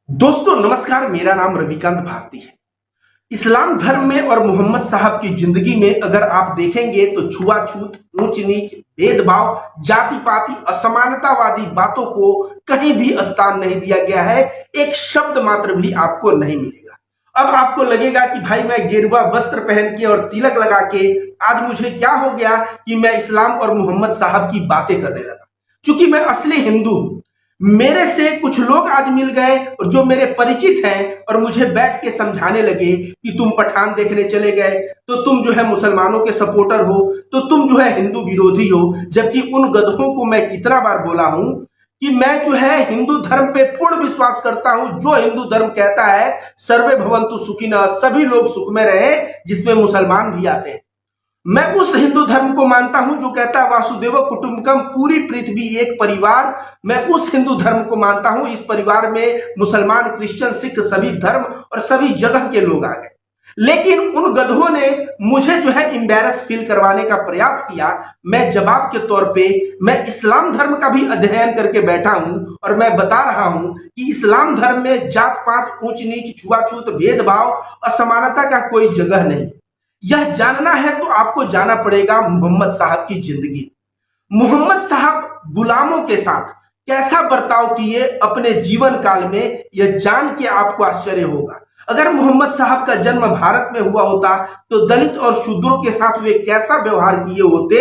दोस्तों नमस्कार, मेरा नाम रविकांत भारती है। इस्लाम धर्म में और मोहम्मद साहब की जिंदगी में अगर आप देखेंगे तो छुआछूत, ऊंच नीच, भेदभाव, जाति पाति, असमानतावादी बातों को कहीं भी स्थान नहीं दिया गया है। एक शब्द मात्र भी आपको नहीं मिलेगा। अब आपको लगेगा कि भाई मैं गेरुआ वस्त्र पहन के और तिलक लगा के आज मुझे क्या हो गया कि मैं इस्लाम और मोहम्मद साहब की बातें करने लगा। क्योंकि मैं असली हिंदू हूं। मेरे से कुछ लोग आज मिल गए जो मेरे परिचित हैं और मुझे बैठ के समझाने लगे कि तुम पठान देखने चले गए तो तुम जो है मुसलमानों के सपोर्टर हो, तो तुम जो है हिंदू विरोधी हो। जबकि उन गधों को मैं कितना बार बोला हूं कि मैं जो है हिंदू धर्म पे पूर्ण विश्वास करता हूं। जो हिंदू धर्म कहता है सर्वे भवन्तु सुखिनः, सभी लोग सुख में रहे, जिसमें मुसलमान भी आते हैं। मैं उस हिंदू धर्म को मानता हूं जो कहता है वासुदेव कुटुंबकम, पूरी पृथ्वी एक परिवार। मैं उस हिंदू धर्म को मानता हूं। इस परिवार में मुसलमान, क्रिश्चियन, सिख सभी धर्म और सभी जगह के लोग आ गए। लेकिन उन गधों ने मुझे जो है एम्बैरस फील करवाने का प्रयास किया। मैं जवाब के तौर पे मैं इस्लाम धर्म का भी अध्ययन करके बैठा हूं और मैं बता रहा हूं कि इस्लाम धर्म में जात पात, ऊंच नीच, छुआछूत, भेदभाव, असमानता का कोई जगह नहीं। यह जानना है तो आपको जाना पड़ेगा मोहम्मद साहब की जिंदगी। मोहम्मद साहब गुलामों के साथ कैसा बर्ताव किए अपने जीवन काल में, यह जान के आपको आश्चर्य होगा। अगर मोहम्मद साहब का जन्म भारत में हुआ होता तो दलित और शूद्रों के साथ वे कैसा व्यवहार किए होते,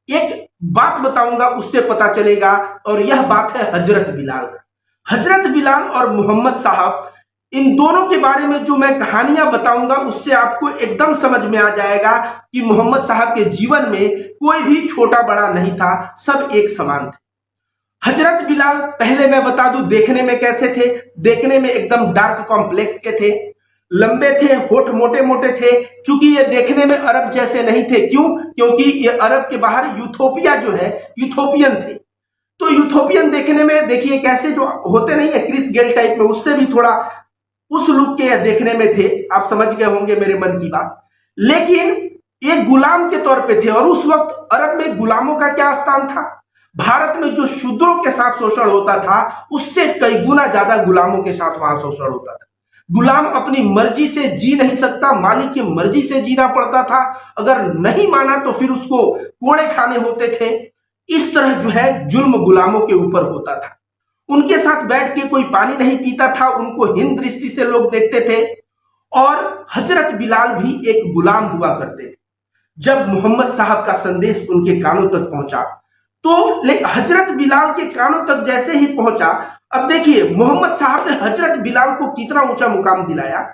एक बात बताऊंगा, उससे पता चलेगा। और यह बात है हजरत बिलाल का। हजरत बिलाल और मोहम्मद साहब, इन दोनों के बारे में जो मैं कहानियां बताऊंगा उससे आपको एकदम समझ में आ जाएगा कि मोहम्मद साहब के जीवन में कोई भी छोटा बड़ा नहीं था, सब एक समान थे। हजरत बिलाल, पहले मैं बता दूं देखने में कैसे थे। देखने में एकदम डार्क कॉम्प्लेक्स के थे, लंबे थे, होठ मोटे मोटे थे। चूंकि ये देखने में अरब जैसे नहीं थे। क्यों? क्योंकि ये अरब के बाहर यूथोपिया जो है, यूथोपियन थे। तो यूथोपियन देखने में देखिए कैसे जो होते नहीं है क्रिस गेल टाइप में, उससे भी थोड़ा उस लुक के देखने में थे। आप समझ गए होंगे मेरे मन की बात। लेकिन एक गुलाम के तौर पे थे। और उस वक्त अरब में गुलामों का क्या स्थान था? भारत में जो शूद्रों के साथ शोषण होता था उससे कई गुना ज्यादा गुलामों के साथ वहां शोषण होता था। गुलाम अपनी मर्जी से जी नहीं सकता, मालिक की मर्जी से जीना पड़ता था। अगर नहीं माना तो फिर उसको कोड़े खाने होते थे। इस तरह जो है जुल्म गुलामों के ऊपर होता था। उनके साथ बैठ के कोई पानी नहीं पीता था, उनको हीन दृष्टि से लोग देखते थे। और हजरत बिलाल भी एक गुलाम हुआ करते थे। जब मोहम्मद साहब का संदेश उनके कानों तक पहुंचा तो हजरत बिलाल के कानों तक जैसे ही पहुंचा, अब देखिए मोहम्मद साहब ने हजरत बिलाल को कितना ऊंचा मुकाम दिलाया।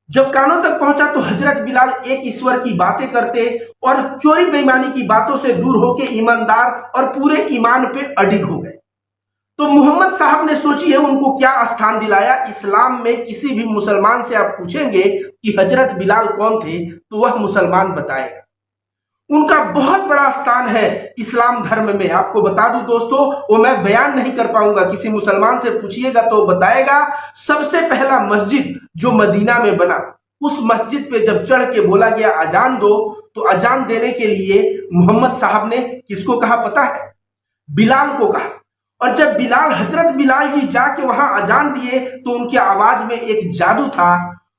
जब कानों तक पहुंचा तो हजरत बिलाल एक ईश्वर की बातें करते और चोरी बेईमानी की बातों से दूर होकर ईमानदार और पूरे ईमान पे अडिग हो गए। तो मोहम्मद साहब ने सोचिए उनको क्या स्थान दिलाया। इस्लाम में किसी भी मुसलमान से आप पूछेंगे कि हजरत बिलाल कौन थे तो वह मुसलमान बताएगा। उनका बहुत बड़ा स्थान है इस्लाम धर्म में। आपको बता दूं दोस्तों, वो मैं बयान नहीं कर पाऊंगा, किसी मुसलमान से पूछिएगा तो बताएगा। सबसे पहला मस्जिद जो मदीना में बना, उस मस्जिद पे जब चढ़ के बोला गया अजान दो, तो अजान देने के लिए मोहम्मद साहब ने किसको कहा पता है? बिलाल को कहा। और जब बिलाल, हजरत बिलाल जी जाके वहां अजान दिए तो उनकी आवाज में एक जादू था।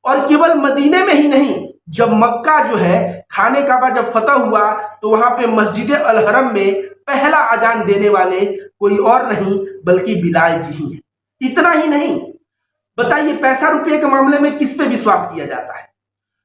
और केवल मदीने में ही नहीं, जब मक्का जो है खाने काबा जब फतह हुआ तो वहां पे मस्जिद अल हरम में पहला अजान देने वाले कोई और नहीं बल्कि बिलाल जी ही हैं। इतना ही नहीं, बताइए पैसा रुपये के मामले में किस पे विश्वास किया जाता है?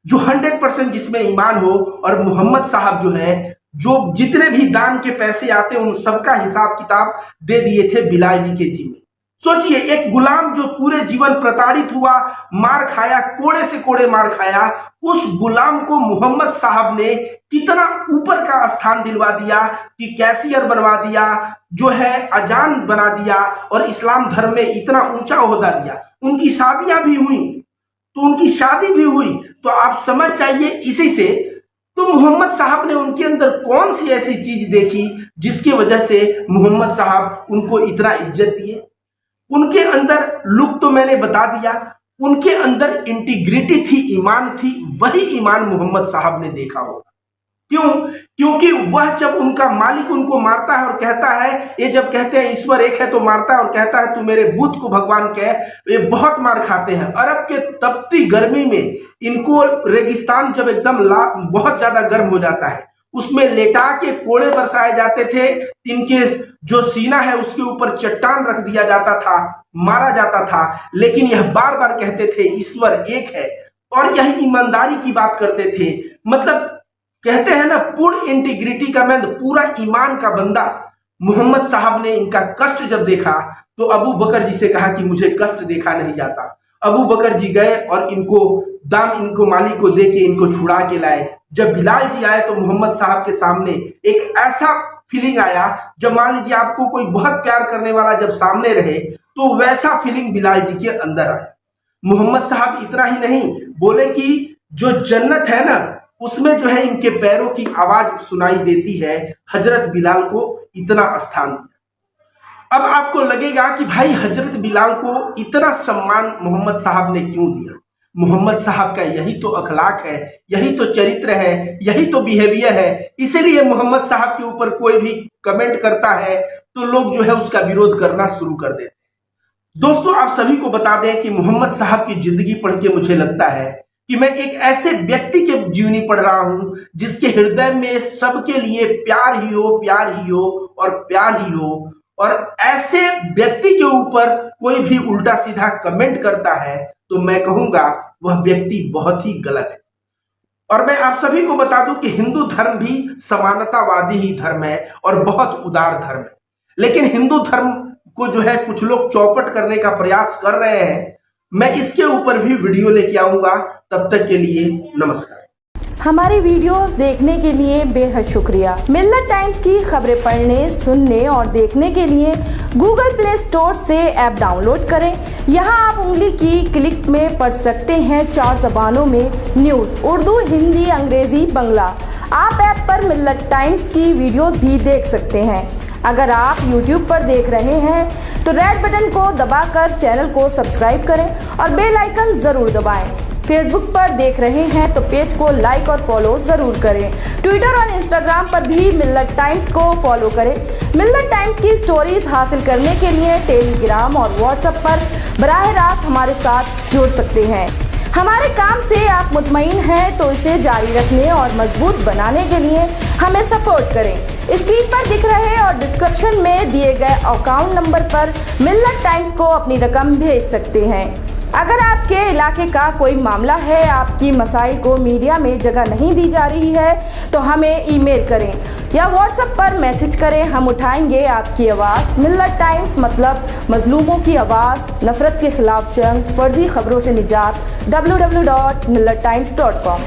जो 100% जिसमें ईमान हो। और मोहम्मद साहब जो है, जो जितने भी दान के पैसे आते उन सबका हिसाब किताब दे दिए थे बिलाल जी के जिम्मे। सोचिए एक गुलाम जो पूरे जीवन प्रताड़ित हुआ, मार खाया, कोड़े से कोड़े मार खाया, उस गुलाम को मोहम्मद साहब ने कितना ऊपर का स्थान दिलवा दिया कि कैशियर बनवा दिया, जो है अजान बना दिया और इस्लाम धर्म में इतना ऊंचा ओहदा दिया। उनकी शादियां भी हुई, तो उनकी शादी भी हुई। तो आप समझ जाइए इसी से तो मोहम्मद साहब ने उनके अंदर कौन सी ऐसी चीज देखी जिसकी वजह से मोहम्मद साहब उनको इतना इज्जत दिए। उनके अंदर लुक तो मैंने बता दिया, उनके अंदर इंटीग्रिटी थी, ईमान थी। वही ईमान मोहम्मद साहब ने देखा होगा। क्यों? क्योंकि वह जब उनका मालिक उनको मारता है और कहता है, ये जब कहते हैं ईश्वर एक है तो मारता है और कहता है तू मेरे बुत को भगवान कह, ये बहुत मार खाते हैं। अरब के तपती गर्मी में इनको रेगिस्तान जब एकदम बहुत ज्यादा गर्म हो जाता है, उसमें लेटा के कोड़े बरसाए जाते थे, इनके जो सीना है उसके ऊपर चट्टान रख दिया जाता था, मारा जाता था, लेकिन यह बार बार कहते थे ईश्वर एक है। और यह ईमानदारी की बात करते थे, मतलब कहते हैं ना पूर्ण इंटीग्रिटी का मैन, पूरा ईमान का बंदा। मोहम्मद साहब ने इनका कष्ट जब देखा तो अबू बकर जी से कहा कि मुझे कष्ट देखा नहीं जाता। अबू बकर जी गए और इनको मालिक को दे के इनको छुड़ा के लाए। जब बिलाल जी आए तो मोहम्मद साहब के सामने एक ऐसा फीलिंग आया, जब मान लीजिए आपको कोई बहुत प्यार करने वाला जब सामने रहे तो वैसा फीलिंग बिलाल जी के अंदर आया। मोहम्मद साहब इतना ही नहीं बोले कि जो जन्नत है ना उसमें जो है इनके पैरों की आवाज सुनाई देती है, हजरत बिलाल को इतना स्थान दिया। अब आपको लगेगा कि भाई हजरत बिलाल को इतना सम्मान मोहम्मद साहब ने क्यों दिया? मोहम्मद साहब का यही तो अखलाक है, यही तो चरित्र है, यही तो बिहेवियर है। इसीलिए मोहम्मद साहब के ऊपर कोई भी कमेंट करता है तो लोग जो है उसका विरोध करना शुरू कर देते हैं। दोस्तों, आप सभी को बता दें कि मोहम्मद साहब की जिंदगी पढ़ के मुझे लगता है कि मैं एक ऐसे व्यक्ति के जीवनी पढ़ रहा हूं जिसके हृदय में सबके लिए प्यार ही हो, प्यार ही हो और प्यार ही हो। और ऐसे व्यक्ति के ऊपर कोई भी उल्टा सीधा कमेंट करता है तो मैं कहूंगा वह व्यक्ति बहुत ही गलत है। और मैं आप सभी को बता दूं कि हिंदू धर्म भी समानतावादी ही धर्म है और बहुत उदार धर्म है, लेकिन हिंदू धर्म को जो है कुछ लोग चौपट करने का प्रयास कर रहे हैं। मैं इसके ऊपर भी वीडियो लेके आऊंगा। तब तक के लिए नमस्कार। हमारी वीडियोस देखने के लिए बेहद शुक्रिया। मिल्लत टाइम्स की खबरें पढ़ने, सुनने और देखने के लिए गूगल प्ले स्टोर से ऐप डाउनलोड करें। यहां आप उंगली की क्लिक में पढ़ सकते हैं 4 जबानों में न्यूज़, उर्दू, हिंदी, अंग्रेजी, बांग्ला। आप ऐप पर मिल्लत टाइम्स की वीडियोस भी देख सकते हैं। अगर आप YouTube पर देख रहे हैं तो रेड बटन को दबाकर चैनल को सब्सक्राइब करें और बेल आइकन जरूर दबाएं। फेसबुक पर देख रहे हैं तो पेज को लाइक और फॉलो जरूर करें। ट्विटर और इंस्टाग्राम पर भी मिल्लत टाइम्स को फॉलो करें। मिल्लत टाइम्स की स्टोरीज हासिल करने के लिए टेलीग्राम और व्हाट्सएप पर बराह रास्त हमारे साथ जुड़ सकते हैं। हमारे काम से आप मुतमईन हैं तो इसे जारी रखने और मजबूत बनाने के लिए हमें सपोर्ट करें। स्क्रीन पर दिख रहे और डिस्क्रिप्शन में दिए गए अकाउंट नंबर पर मिल्लत टाइम्स को अपनी रकम भेज सकते हैं। अगर आपके इलाके का कोई मामला है, आपकी मसाइल को मीडिया में जगह नहीं दी जा रही है तो हमें ईमेल करें या व्हाट्सएप पर मैसेज करें। हम उठाएंगे आपकी आवाज़। मिल्लत टाइम्स मतलब मजलूमों की आवाज़, नफरत के खिलाफ जंग, फर्जी खबरों से निजात। www.millattimes.com